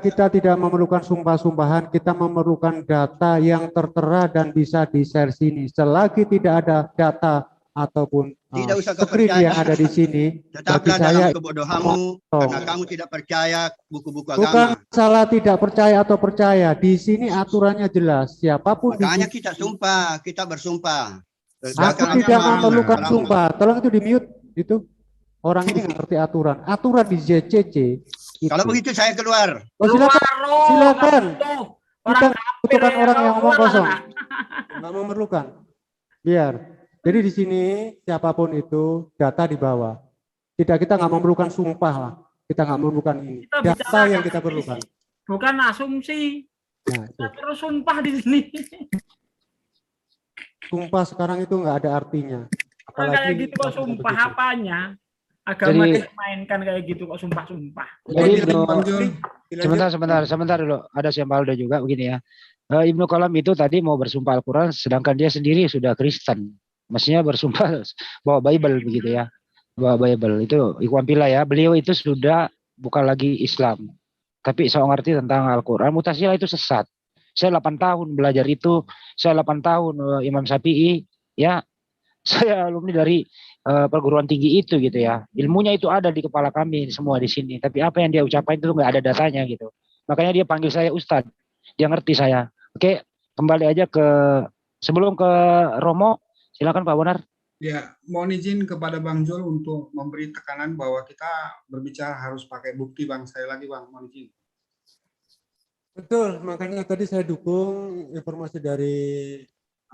Kita tidak memerlukan sumpah-sumpahan, kita memerlukan data yang tertera dan bisa di-share sini. Selagi tidak ada data ataupun Tidak usah kau screen percaya. yang ada di sini, bagi Tetaplah saya dalam kebodohanmu karena kosong. kamu tidak percaya buku-buku Bukan agama. salah tidak percaya atau percaya. Di sini aturannya jelas. Siapapun di Makanya sini. kita sumpah, kita bersumpah. Aku tidak memerlukan sumpah. Tolong itu di mute. Itu orang ini nggak ngerti aturan. Aturan di JCC. Kalau begitu saya keluar. Oh, silakan. Silakan. Kita Orang butuhkan kafir ya, orang yang ngomong keluar kosong. sana. Nggak memerlukan. Biar. Jadi di sini siapapun itu data dibawa. Kita nggak memerlukan sumpah lah. Kita nggak memerlukan ini. Kita Data bicarakan yang kita perlukan. Bukan asumsi. Nah, itu. Kita terus sumpah di sini. Sumpah sekarang itu nggak ada artinya. Orang kayak gitu kok sumpah apanya? Agama Jadi- dimainkan kayak gitu kok sumpah-sumpah. Jadi Ibnu, Dilanjut. sebentar dulu. Ada Syambaldo juga begini ya. Ibnu Kalam itu tadi mau bersumpah Al-Quran, sedangkan dia sendiri sudah Kristen. Maksudnya bersumpah bawa Bible begitu ya. Bawa Bible itu Ikhwan Fillah ya. Beliau itu sudah bukan lagi Islam. Tapi saya ngerti tentang Al-Quran. Mu'tazilah itu sesat. Saya 8 tahun belajar itu. Saya 8 tahun Imam Syafi'i ya. Saya alumni dari perguruan tinggi itu gitu ya. Ilmunya itu ada di kepala kami semua di sini. Tapi apa yang dia ucapkan itu nggak ada datanya gitu. Makanya dia panggil saya Ustadz. Dia ngerti saya. Oke, kembali aja ke sebelum ke Romo. Silakan Pak Bonar. Ya, mohon izin kepada Bang Jul untuk memberi tekanan bahwa kita berbicara harus pakai bukti, Bang. Sekali lagi, Bang, mohon izin. Betul, makanya tadi saya dukung informasi dari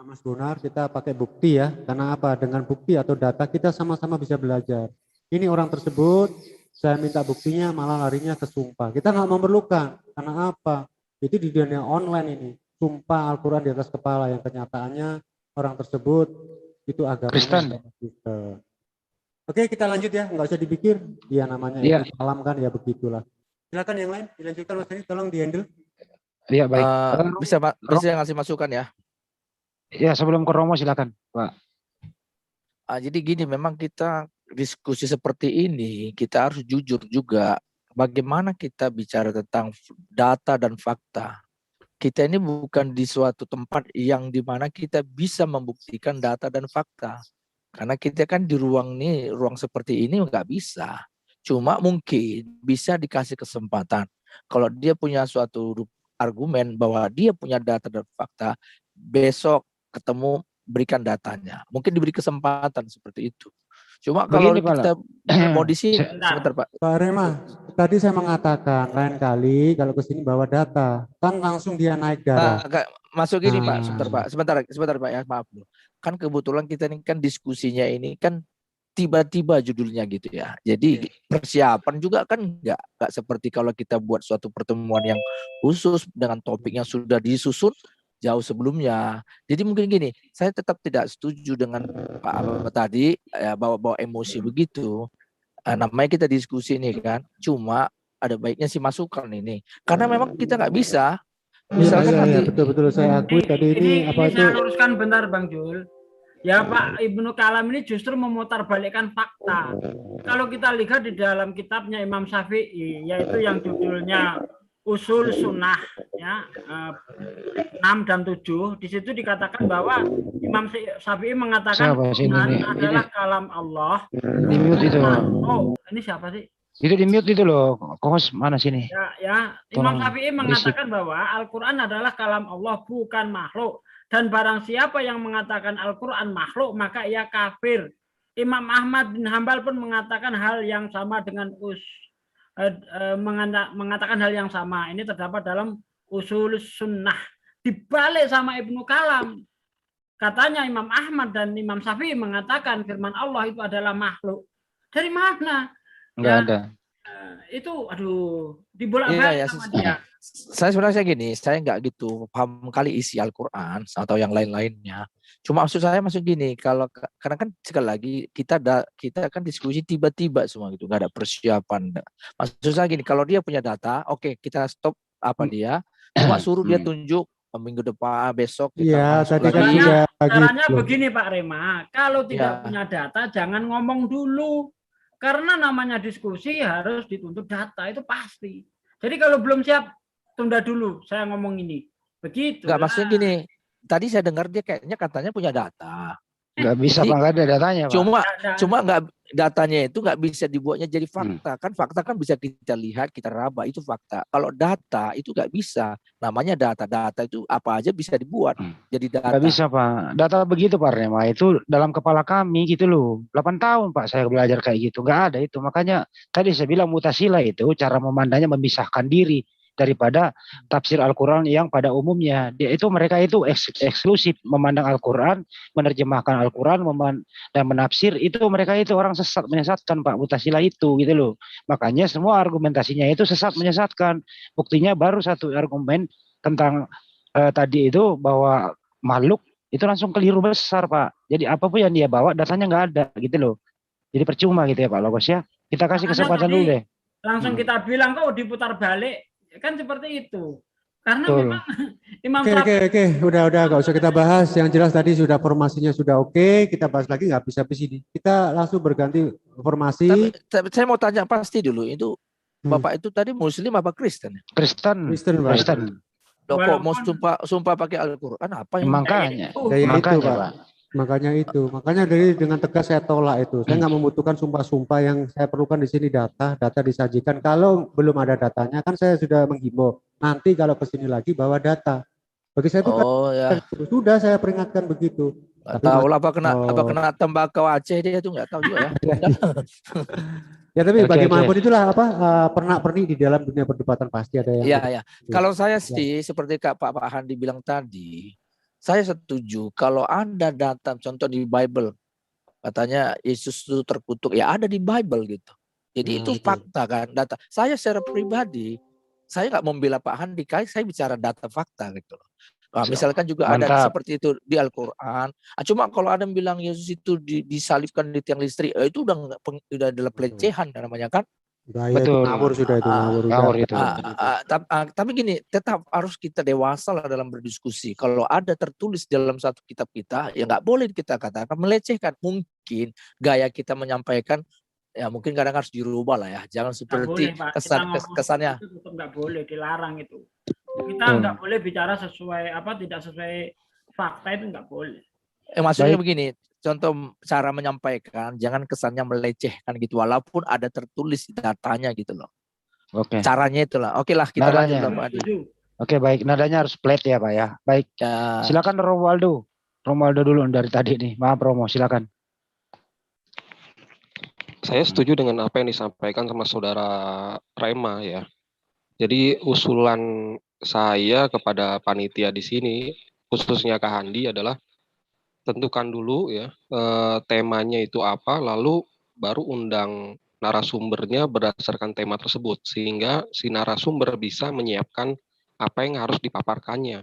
Mas Bonar, kita pakai bukti ya. Karena apa? Dengan bukti atau data kita sama-sama bisa belajar. Ini orang tersebut, saya minta buktinya malah larinya ke sumpah. Kita nggak memerlukan. Karena apa? Itu di dunia online ini. Sumpah Al-Quran di atas kepala yang kenyataannya orang tersebut itu agamanya Kristen. Kristen. Oke, kita lanjut ya. Nggak usah dipikir. Dia namanya Iya. itu salam kan ya begitulah. Silakan yang lain dilanjutkan Mas Heni, tolong di-handle. Iya baik. Bisa ngasih masukan ya. Ya sebelum ke Romo silakan Pak. Jadi gini, memang kita diskusi seperti ini kita harus jujur juga. Bagaimana kita bicara tentang data dan fakta. Kita ini bukan di suatu tempat yang dimana kita bisa membuktikan data dan fakta. Karena kita kan di ruang seperti ini nggak bisa. Cuma mungkin bisa dikasih kesempatan. Kalau dia punya suatu argumen bahwa dia punya data dan fakta, besok ketemu berikan datanya. Mungkin diberi kesempatan seperti itu. Cuma kalau Begini, Pak, kita mau di sini, sebentar Pak. Pak Rema, tadi saya mengatakan lain kali kalau ke sini bawa data, kan langsung dia naik darah. Masuk gini Pak, sebentar Pak ya, maaf dulu. Kan kebetulan kita ini kan diskusinya ini kan tiba-tiba judulnya gitu ya. Jadi persiapan juga kan nggak seperti kalau kita buat suatu pertemuan yang khusus dengan topik yang sudah disusun jauh sebelumnya. Jadi mungkin gini, saya tetap tidak setuju dengan Pak Abah tadi ya, bawa emosi begitu. Namanya kita diskusi ini kan, cuma ada baiknya sih masukan ini. Karena memang kita nggak bisa. Misalkan ya, betul-betul saya akui tadi ini apa itu. Saya luruskan bentar Bang Jul. Ya Pak Ibnu Kalam ini justru memutarbalikkan fakta. Kalau kita lihat di dalam kitabnya Imam Syafi'i, yaitu yang judulnya Usul Sunnah ya 6 dan 7, di situ dikatakan bahwa Imam Syafi'i mengatakan Tuhan adalah kalam Allah. Di mute itu. Oh, ini siapa sih? Itu di mute itu loh. Kos mana sini? Ya, Imam Syafi'i mengatakan bahwa Al-Quran adalah kalam Allah, bukan makhluk. Dan barang siapa yang mengatakan Al-Quran makhluk, maka ia kafir. Imam Ahmad bin Hambal pun mengatakan hal yang sama dengan mengatakan hal yang sama. Ini terdapat dalam Usul Sunnah. Dibalik sama Ibnu Kalam. Katanya Imam Ahmad dan Imam Syafi'i mengatakan firman Allah itu adalah makhluk. Dari mana? Enggak ada. Itu dibolak-balik sama dia. Saya sebenarnya gini, saya nggak gitu paham kali isi Al-Quran atau yang lain-lainnya. Cuma maksud saya gini, karena kan sekali lagi kita kan diskusi tiba-tiba semua gitu, nggak ada persiapan. Maksud saya gini, kalau dia punya data, oke, kita stop dia, cuma suruh dia tunjuk minggu depan, besok. Iya, tadi kan sudah. Caranya gitu. begini Pak Rema, kalau tidak punya data jangan ngomong dulu, karena namanya diskusi harus dituntut data itu pasti. Jadi kalau belum siap tunda dulu, saya ngomong ini. Begitu. Enggak, maksudnya gini, tadi saya dengar dia kayaknya katanya punya data. Nggak bisa Jadi Pak, nggak ada datanya Pak. cuma nggak, datanya itu nggak bisa dibuatnya jadi fakta. Kan fakta kan bisa kita lihat, kita raba, itu fakta. Kalau data itu nggak bisa. Namanya data. Data itu apa aja bisa dibuat jadi data. Nggak bisa Pak. Data begitu Pak Rema, itu dalam kepala kami gitu loh. 8 tahun Pak saya belajar kayak gitu. Nggak ada itu. Makanya tadi saya bilang mutasila itu cara memandangnya memisahkan diri daripada tafsir Al-Quran yang pada umumnya. Mereka itu eksklusif memandang Al-Quran, menerjemahkan Al-Quran, dan menafsir. Itu mereka itu orang sesat, menyesatkan Pak. Mutasila itu gitu loh. Makanya semua argumentasinya itu sesat, menyesatkan. Buktinya baru satu argumen tentang tadi itu bahwa makhluk itu langsung keliru besar Pak. Jadi apapun yang dia bawa datanya nggak ada gitu loh. Jadi percuma gitu ya Pak Logos ya. Kita kasih kesempatan dulu deh. Langsung kita bilang kok diputar balik, kan seperti itu. Karena Betul. memang Imam Oke, udah nggak usah kita bahas. Yang jelas tadi sudah formasinya sudah oke. Kita bahas lagi nggak habis-habis ini. Kita langsung berganti formasi. Tapi saya mau tanya pasti dulu, itu Bapak itu tadi Muslim apa Kristen? Kristen. Pak. Loh, kok mau sumpah pakai Al-Quran apa yang Makanya Pak. Makanya dengan tegas saya tolak itu. Saya nggak membutuhkan sumpah-sumpah, yang saya perlukan di sini data disajikan. Kalau belum ada datanya kan saya sudah menghimbau. Nanti kalau ke sini lagi bawa data. Bagi saya itu sudah saya peringatkan begitu. Nggak tahu lah apa kena tembakau Aceh, dia itu nggak tahu juga ya. Ya tapi bagaimanapun itulah pernak-pernik di dalam dunia perdebatan pasti ada yang. Iya. Kalau saya sih seperti Pak Handi bilang tadi, saya setuju kalau ada data, contoh di Bible, katanya Yesus itu terkutuk, ya ada di Bible gitu. Jadi itu fakta kan, data. Saya secara pribadi, saya nggak membela Pak Handi, saya bicara data fakta gitu loh. Nah, misalkan juga ada seperti itu di Al-Quran. Cuma kalau ada yang bilang Yesus itu disalibkan di tiang listrik, itu udah adalah pelecehan namanya kan. Betul. Ngawur sudah itu, ngawur itu. Tapi gini, tetap harus kita dewasa lah dalam berdiskusi. Kalau ada tertulis dalam satu kitab kita, ya nggak boleh kita katakan melecehkan. Mungkin gaya kita menyampaikan, ya mungkin kadang harus dirubah lah ya. Jangan seperti kesannya. Itu tetap nggak boleh, dilarang itu. Kita nggak boleh bicara tidak sesuai fakta, itu nggak boleh. Maksudnya begini, contoh cara menyampaikan, jangan kesannya melecehkan gitu, walaupun ada tertulis datanya gitu loh. Oke. Caranya itulah. Oke lah, kita lanjut Pak Adi. Oke, baik, nadanya harus flat ya Pak ya. Baik. Silakan Romualdo dulu dari tadi nih. Maaf Romo, silakan. Saya setuju dengan apa yang disampaikan sama saudara Rema ya. Jadi usulan saya kepada panitia di sini, khususnya Kak Handi, adalah tentukan dulu ya temanya itu apa, lalu baru undang narasumbernya berdasarkan tema tersebut, sehingga si narasumber bisa menyiapkan apa yang harus dipaparkannya.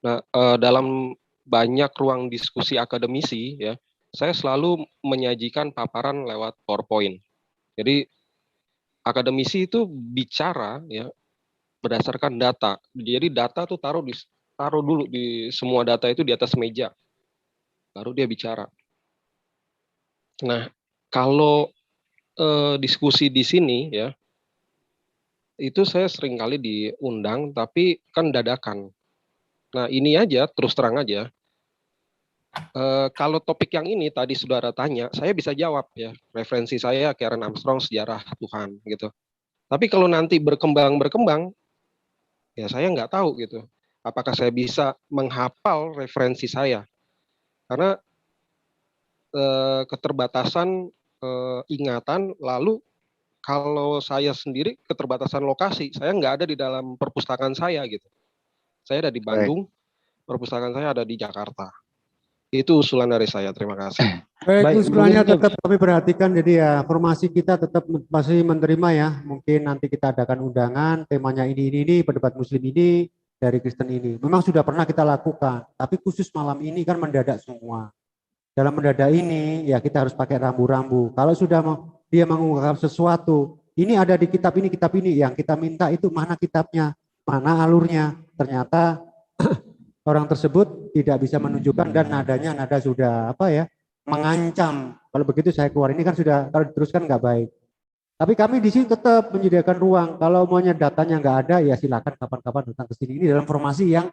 Nah, dalam banyak ruang diskusi akademisi ya, saya selalu menyajikan paparan lewat PowerPoint. Jadi akademisi itu bicara ya berdasarkan data. Jadi data tuh taruh dulu di semua data itu di atas meja. Baru dia bicara. Nah, kalau diskusi di sini ya, itu saya sering kali diundang, tapi kan dadakan. Nah, ini aja, terus terang aja. Kalau topik yang ini tadi saudara tanya, saya bisa jawab ya. Referensi saya Karen Armstrong, Sejarah Tuhan gitu. Tapi kalau nanti berkembang, ya saya nggak tahu gitu. Apakah saya bisa menghafal referensi saya? Karena keterbatasan ingatan, lalu kalau saya sendiri keterbatasan lokasi, saya nggak ada di dalam perpustakaan saya gitu. Saya ada di Bandung, perpustakaan saya ada di Jakarta. Itu usulan dari saya, terima kasih. Baik, usulannya tetap kami perhatikan, jadi ya formasi kita tetap masih menerima ya. Mungkin nanti kita adakan undangan, temanya ini, pendapat muslim ini, dari Kristen ini. Memang sudah pernah kita lakukan, tapi khusus malam ini kan mendadak semua. Dalam mendadak ini, ya kita harus pakai rambu-rambu. Kalau sudah dia mengungkapkan sesuatu, ini ada di kitab ini, yang kita minta itu mana kitabnya, mana alurnya. Ternyata orang tersebut tidak bisa menunjukkan dan nada sudah mengancam. Kalau begitu saya keluar, ini kan sudah, kalau diteruskan nggak baik. Tapi kami di sini tetap menyediakan ruang. Kalau maunya datanya nggak ada, ya silakan kapan-kapan datang ke sini. Ini dalam formasi yang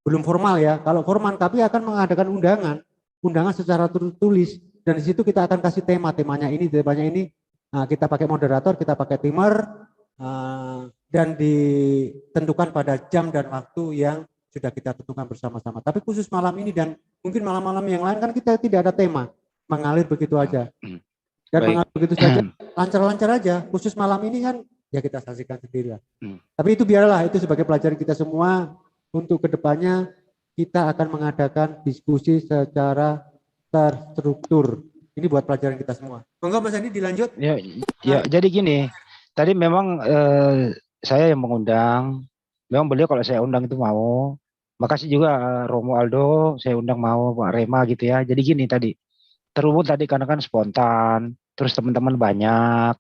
belum formal ya. Kalau formal kami akan mengadakan undangan undangan secara tertulis, dan di situ kita akan kasih temanya ini. Nah, kita pakai moderator, kita pakai timer, dan ditentukan pada jam dan waktu yang sudah kita tentukan bersama-sama. Tapi khusus malam ini dan mungkin malam-malam yang lain kan kita tidak ada tema, mengalir begitu aja. Dan Baik. mengalir begitu saja, lancar-lancar aja. Khusus malam ini kan ya kita saksikan sendiri. Tapi itu biarlah, itu sebagai pelajaran kita semua untuk kedepannya kita akan mengadakan diskusi secara terstruktur. Ini buat pelajaran kita semua. Monggo Mas Andi dilanjut. Ya, jadi gini, tadi memang saya yang mengundang, memang beliau kalau saya undang itu mau. Makasih juga Romo Aldo, saya undang mau, Pak Rema gitu ya. Jadi gini tadi, terhubung tadi karena kan spontan, terus teman-teman banyak.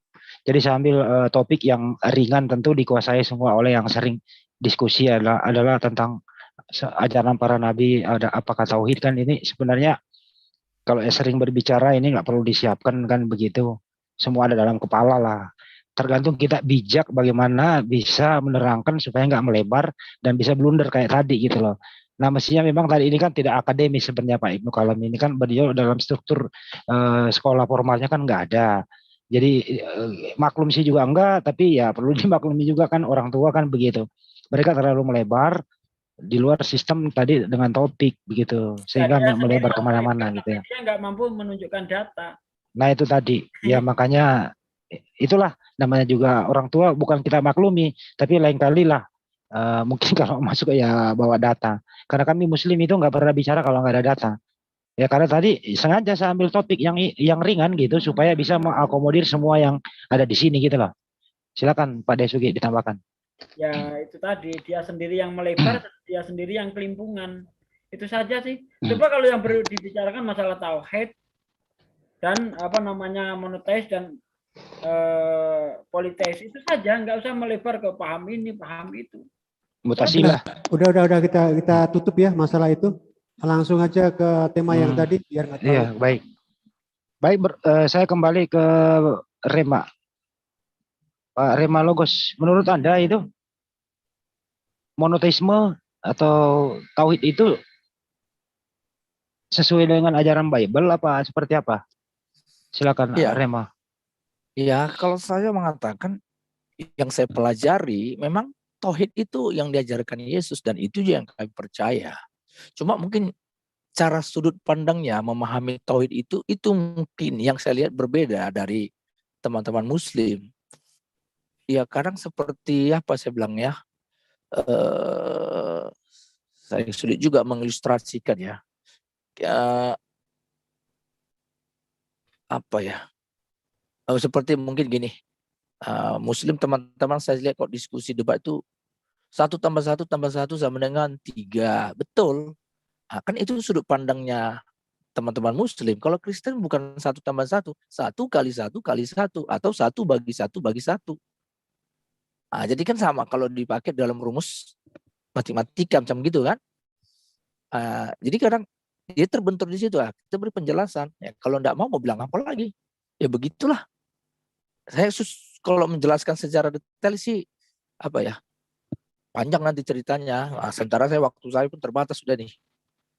Jadi saya ambil topik yang ringan, tentu dikuasai semua oleh yang sering diskusi adalah tentang ajaran para nabi, ada apakah tauhid kan ini sebenarnya kalau sering berbicara ini nggak perlu disiapkan kan begitu. Semua ada dalam kepala lah. Tergantung kita bijak bagaimana bisa menerangkan supaya nggak melebar dan bisa blunder kayak tadi gitu loh. Nah mestinya memang tadi ini kan tidak akademis sebenarnya Pak Ibnu Kalam ini kan beliau dalam struktur sekolah formalnya kan nggak ada. Jadi maklum sih juga enggak, tapi ya perlu dimaklumi juga kan orang tua kan begitu. Mereka terlalu melebar di luar sistem tadi dengan topik begitu sehingga melebar kemana-mana gitu ya. Dia nggak mampu menunjukkan data. Nah itu tadi ya makanya itulah namanya juga orang tua bukan kita maklumi tapi lain kali lah mungkin kalau masuk ya bawa data karena kami muslim itu nggak pernah bicara kalau nggak ada data ya karena tadi sengaja saya ambil topik yang ringan gitu supaya bisa mengakomodir semua yang ada di sini gitu loh. Silakan Pak Desugi ditambahkan. Ya itu tadi dia sendiri yang melebar, dia sendiri yang kelimpungan. Itu saja sih. Coba kalau yang perlu dibicarakan masalah tauhid dan apa namanya monoteis dan politeis itu saja, nggak usah melebar ke paham ini, paham itu. Mutasilah. Udah kita tutup ya masalah itu. Langsung aja ke tema yang tadi biar nggak terlalu. Iya, baik. Saya kembali ke Rema. Pak Rema Logos, menurut Anda itu monoteisme atau tauhid itu sesuai dengan ajaran Bible apa seperti apa? Silakan Iya. Rema. Ya, kalau saya mengatakan yang saya pelajari memang tauhid itu yang diajarkan Yesus dan itu yang kami percaya. Cuma mungkin cara sudut pandangnya memahami tauhid itu mungkin yang saya lihat berbeda dari teman-teman muslim. Ya kadang seperti apa saya bilang ya, saya sulit juga mengilustrasikan ya. Apa ya? Seperti mungkin gini, muslim teman-teman saya lihat kok diskusi debat itu 1 tambah 1 tambah 1 sama dengan 3. Betul. Nah, kan itu sudut pandangnya teman-teman muslim. Kalau Kristen bukan 1 tambah 1, 1 kali 1 kali 1 atau 1 bagi 1 bagi 1. Nah, jadi kan sama kalau dipakai dalam rumus matematika macam gitu kan. Jadi kadang dia terbentur di situ. Kita beri penjelasan. Ya, kalau enggak mau bilang apa lagi? Ya begitulah. Saya kalau menjelaskan secara detail sih apa ya? Panjang nanti ceritanya. Nah, sementara waktu saya pun terbatas sudah nih.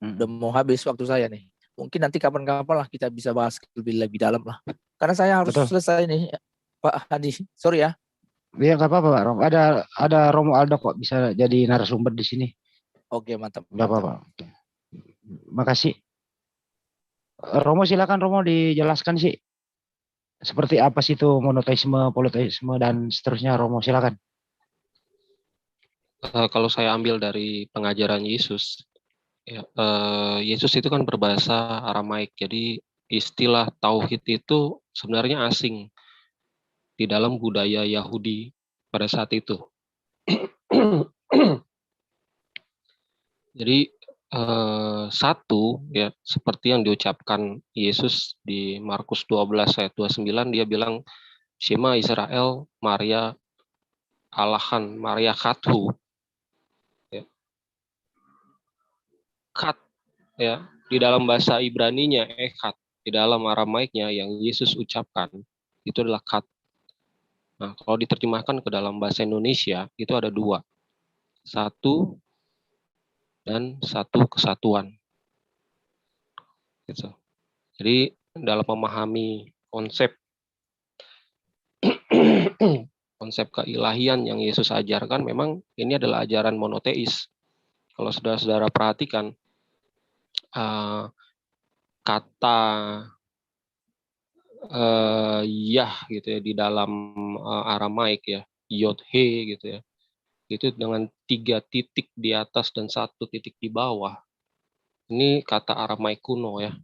Udah mau habis waktu saya nih. Mungkin nanti kapan-kapan lah kita bisa bahas lebih dalam lah. Karena saya harus selesai nih, Pak Hadi. Sorry ya. Ya nggak apa-apa Pak Romo. Ada Romo Aldo kok bisa jadi narasumber di sini. Oke mantap. Nggak apa-apa. Makasih. Romo silakan Romo dijelaskan sih. Seperti apa sih itu monoteisme, politeisme dan seterusnya Romo silakan. Kalau saya ambil dari pengajaran Yesus, ya, Yesus itu kan berbahasa Aramaik, jadi istilah tauhid itu sebenarnya asing di dalam budaya Yahudi pada saat itu. Jadi satu ya seperti yang diucapkan Yesus di Markus 12 ayat 29 dia bilang Shema Israel Maria Alahan Maria Kathu ya. Kat ya di dalam bahasa Ibraninya Echad, di dalam Aramaiknya yang Yesus ucapkan itu adalah kat. Nah, kalau diterjemahkan ke dalam bahasa Indonesia itu ada 2. 1 dan 1 kesatuan. gitu. Jadi dalam memahami konsep konsep keilahian yang Yesus ajarkan, memang ini adalah ajaran monoteis. Kalau saudara-saudara perhatikan, kata Yah gitu ya di dalam Aramaik ya, Yod He gitu ya, itu dengan 3 titik di atas dan 1 titik di bawah. Ini kata Aramaik kuno ya.